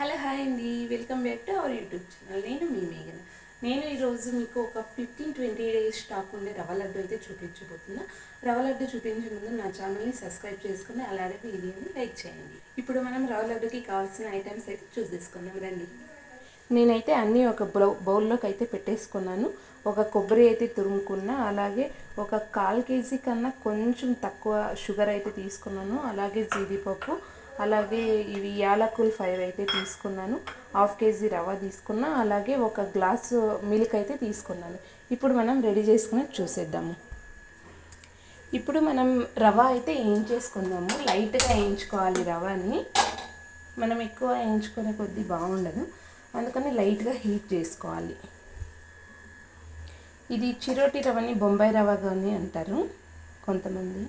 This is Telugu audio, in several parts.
హలో హాయ్ అండి, welcome back to our YouTube channel. నేను మీ మేఘన. నేను ఈరోజు మీకు ఒక 15-20 డేస్ స్టాక్ ఉండే రవ్వ లడ్డు అయితే చూపించబోతున్నా. రవ్వ లడ్డు చూపించే ముందు నా ఛానల్ని సబ్స్క్రైబ్ చేసుకుని అలాగే వీడియోని లైక్ చేయండి. ఇప్పుడు మనం రవ్వ లడ్డుకి కావాల్సిన ఐటమ్స్ అయితే చూసేసుకుందాం రండి. నేనైతే అన్నీ ఒక బౌల్లోకి అయితే పెట్టేసుకున్నాను. ఒక కొబ్బరి అయితే తురుముకున్నా, అలాగే ఒక 1/4 కేజీ కన్నా కొంచెం తక్కువ షుగర్ అయితే తీసుకున్నాను, అలాగే జీడిపప్పు, అలాగే ఇవి యాలకులు 5 అయితే తీసుకున్నాను, 1/2 కేజీ రవ్వ తీసుకున్నా, అలాగే ఒక గ్లాసు మిల్క్ అయితే తీసుకున్నాను. ఇప్పుడు మనం రెడీ చేసుకుని చూసేద్దాము. ఇప్పుడు మనం రవ్వ అయితే వేయించేసుకుందాము. లైట్గా వేయించుకోవాలి రవ్వని. మనం ఎక్కువ వేయించుకునే కొద్దీ బాగుండదు, అందుకని లైట్గా హీట్ చేసుకోవాలి. ఇది చిరోటి రవ్వని బొంబాయి రవ్వ కానీ అంటారు కొంతమంది.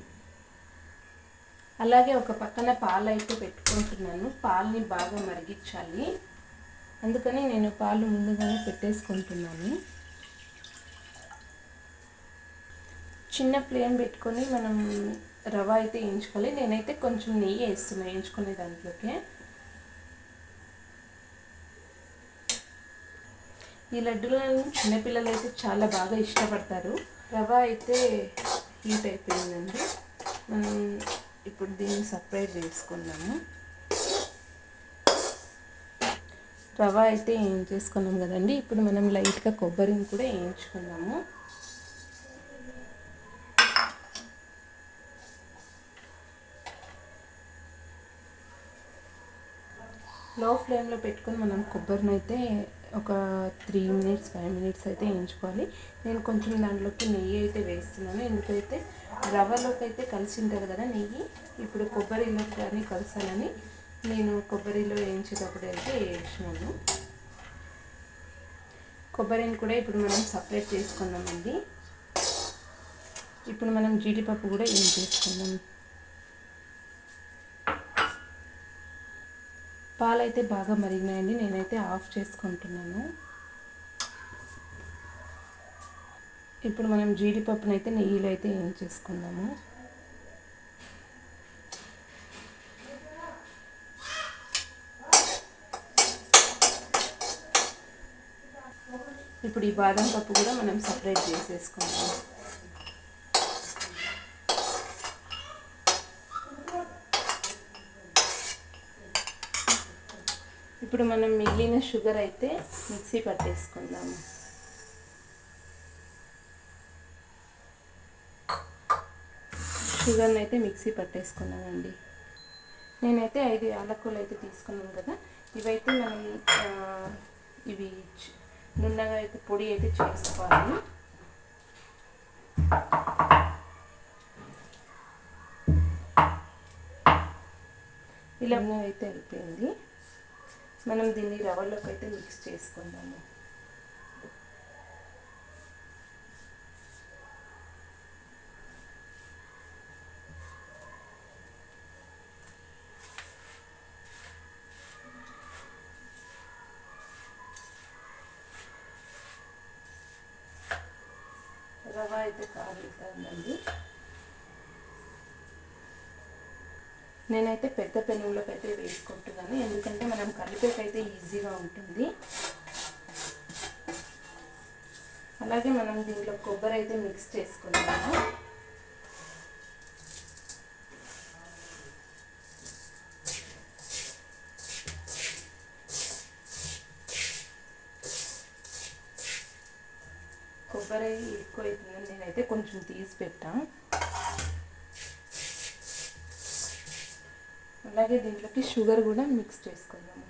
అలాగే ఒక పక్కన పాలు అయితే పెట్టుకుంటున్నాను. పాలని బాగా మరిగించాలి, అందుకని నేను పాలు ముందుగానే పెట్టేసుకుంటున్నాను. చిన్న ఫ్లేమ్ పెట్టుకొని మనం రవ్వ అయితే వేయించుకోవాలి. నేనైతే కొంచెం నెయ్యి వేస్తున్నాను వేయించుకునే దాంట్లోకి. ఈ లడ్డూలను చిన్నపిల్లలు అయితే చాలా బాగా ఇష్టపడతారు. రవ్వ అయితే హీట్ అయిపోయిందండి. మనం ఇప్పుడు దీన్ని సపరేట్ చేసుకున్నాము. రవ్వ అయితే వేయించేసుకున్నాం కదండి. ఇప్పుడు మనం లైట్గా కొబ్బరిని కూడా వేయించుకున్నాము. లో ఫ్లేమ్లో పెట్టుకొని మనం కొబ్బరిని అయితే ఒక 3 మినిట్స్ 5 మినిట్స్ అయితే వేయించుకోవాలి. నేను కొంచెం దాంట్లోకి నెయ్యి అయితే వేస్తున్నాను, ఎందుకైతే రవ్వలోకి అయితే కలిసి ఉంటుంది కదా నెయ్యి. ఇప్పుడు కొబ్బరిలో కానీ కలసాలని నేను కొబ్బరిలో వేయించేటప్పుడు అయితే వేసినాను. కొబ్బరిని కూడా ఇప్పుడు మనం సపరేట్ చేసుకున్నామండి. ఇప్పుడు మనం జీడిపప్పు కూడా వేయించేసుకున్నాం. పాలు అయితే బాగా మరిగినాయండి. నేనైతే ఆఫ్ చేసుకుంటున్నాను. ఇప్పుడు మనం జీడిపప్పును అయితే నెయ్యిలో అయితే వేయించేసుకుందాము. ఇప్పుడు ఈ బాదం పప్పు కూడా మనం సపరేట్ చేసేసుకుందాం. ఇప్పుడు మనం మిగిలిన షుగర్ అయితే మిక్సీ పట్టేసుకుందాము. షుగర్ని అయితే మిక్సీ పట్టేసుకున్నానండి. నేనైతే 5 యాలకులు అయితే తీసుకున్నాను కదా. ఇవైతే మనం ఇవి నున్నగా అయితే పొడి అయితే చేసుకోవాలి. ఇలా అయితే అయిపోయింది. మనం దీన్ని రవ్వలోకి అయితే మిక్స్ చేసుకుందాము. రవ్వ అయితే కాగుతుందండి. నేనైతే పెద్ద పెనుగులోకి అయితే వేసుకుంటున్నాను, ఎందుకంటే మనం కలిపేకైతే ఈజీగా ఉంటుంది. అలాగే మనం దీంట్లో కొబ్బరి అయితే మిక్స్ చేసుకుంటాము. కొబ్బరి ఎక్కువ అవుతుందని నేనైతే కొంచెం తీసి పెట్టాను. అలాగే దీంట్లోకి షుగర్ కూడా మిక్స్ చేసుకుందాము.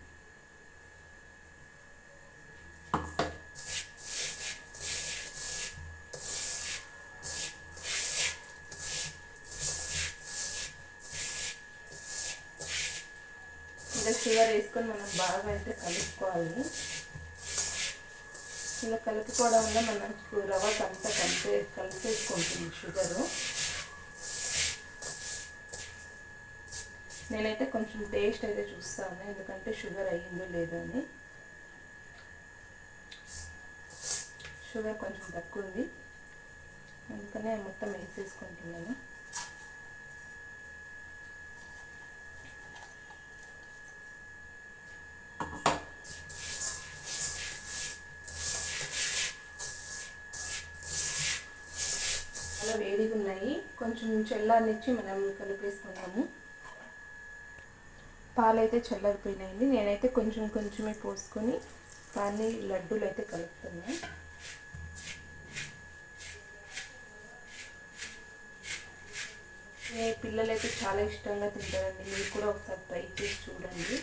ఇలా షుగర్ వేసుకొని మనం బాగా అయితే కలుపుకోవాలి. ఇలా కలుపుకోవడం వల్ల మనకు రవ్వకు అంతా కలిసేసుకుంటుంది షుగరు. నేనైతే కొంచెం టేస్ట్ అయితే చూస్తాను, ఎందుకంటే షుగర్ అయ్యిందో లేదో అని. షుగర్ కొంచెం తక్కువ ఉంది, అందుకనే మొత్తం వేసేసుకుంటున్నాను. కొంచెం చల్లారనిచ్చి మనం కలిపేసుకున్నాము. పాలైతే చల్లారిపోయినాయండి. నేనైతే కొంచెమే పోసుకొని దాన్ని లడ్డూలు అయితే కలుపుతున్నాను. పిల్లలు అయితే చాలా ఇష్టంగా తింటారండి. మీరు కూడా ఒకసారి ట్రై చేసి చూడండి.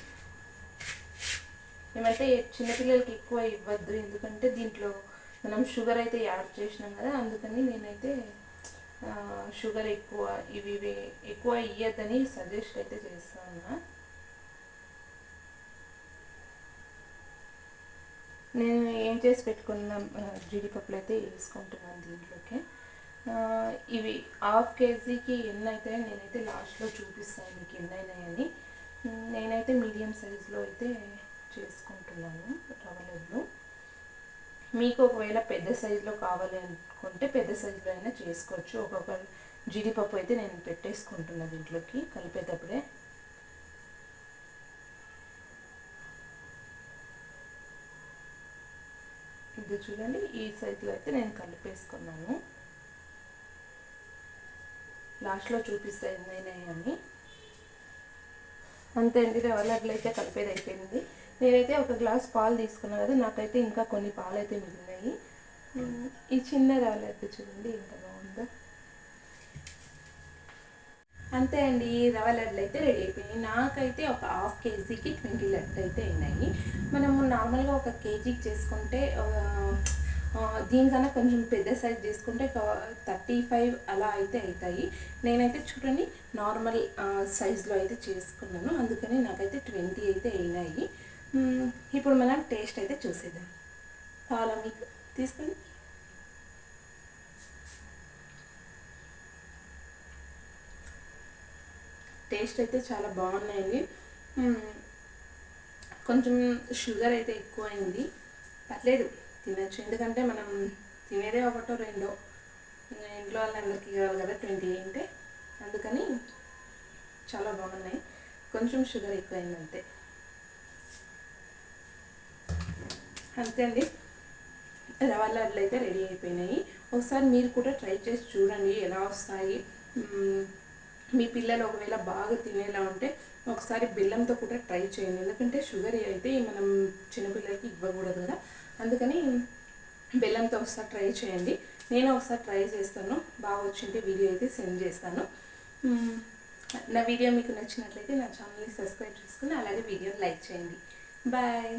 మేమైతే చిన్నపిల్లలకి ఎక్కువ ఇవ్వద్దు, ఎందుకంటే దీంట్లో మనం షుగర్ అయితే యాడ్ చేసినాం కదా, అందుకని నేనైతే షుగర్ ఇవి ఎక్కువ ఇయ్యద్దని సజెస్ట్ అయితే చేస్తాను. నేను ఏం చేసి పెట్టుకున్న జీడిపప్పులు అయితే వేసుకుంటున్నాను దీంట్లోకి. ఇవి హాఫ్ కేజీకి ఎన్ని అవుతాయో నేనైతే లాస్ట్లో చూపిస్తాను మీకు ఎన్ని అయినాయని. నేనైతే మీడియం సైజులో అయితే చేసుకుంటున్నాను రవ్వ లడ్డు. మీకు ఒకవేళ పెద్ద సైజులో కావాలి అనుకుంటే పెద్ద సైజులో అయినా చేసుకోవచ్చు. ఒక్కొక్క జీడిపప్పు అయితే నేను పెట్టేసుకుంటున్నాను దీంట్లోకి కలిపేటప్పుడే. ఇది చూడండి, ఈ సైజులో అయితే నేను కలిపేసుకున్నాను. లాస్ట్లో చూపిస్తాయి ఎన్నైనాయని. అంతే అండి, రవ్వ లడ్లు అయితే కలిపేది అయిపోయింది. నేనైతే ఒక గ్లాస్ పాలు తీసుకున్నాను కదా, నాకైతే ఇంకా కొన్ని పాలు అయితే మిగిలినాయి. ఈ చిన్న రవ్వ లడ్డు చూడండి ఎంత బాగుందో. అంతే అండి, రవ్వ లడ్లు అయితే రెడీ అయిపోయినాయి. నాకైతే ఒక హాఫ్ కేజీకి 20 లడ్లు అయితే అయినాయి. మనము నార్మల్గా ఒక కేజీకి చేసుకుంటే దీనికన్నా కొంచెం పెద్ద సైజ్ చేసుకుంటే 35 అలా అయితే అవుతాయి. నేనైతే చూడండి నార్మల్ సైజులో అయితే చేసుకున్నాను, అందుకని నాకైతే 20 అయితే అయినాయి. ఇప్పుడు మనం టేస్ట్ అయితే చూసేద్దాం. కావాలా మీకు? తీసుకొని టేస్ట్ అయితే చాలా బాగున్నాయండి. కొంచెం షుగర్ అయితే ఎక్కువ అయింది, పర్లేదు తినచ్చు, ఎందుకంటే మనం తినేదే ఒకటో రెండో, ఇంట్లో వాళ్ళందరికీ కావాలి కదా 20 అంటే, అందుకని చాలా బాగున్నాయి. కొంచెం షుగర్ ఎక్కువైంది అంతే. అంతే అండి, రవ్వ లడ్లు అయితే రెడీ అయిపోయినాయి. ఒకసారి మీరు కూడా ట్రై చేసి చూడండి ఎలా వస్తాయి. మీ పిల్లలు ఒకవేళ బాగా తినేలా ఉంటే ఒకసారి బెల్లంతో కూడా ట్రై చేయండి, ఎందుకంటే షుగర్ అయితే మనం చిన్నపిల్లలకి ఇవ్వకూడదు కదా, అందుకని బెల్లంతో ఒకసారి ట్రై చేయండి. నేను ఒకసారి ట్రై చేస్తాను, బాగా వచ్చింటే వీడియో అయితే సెండ్ చేస్తాను. నా వీడియో మీకు నచ్చినట్లయితే నా ఛానల్ని సబ్స్క్రైబ్ చేసుకుని అలాగే వీడియోని లైక్ చేయండి. బాయ్.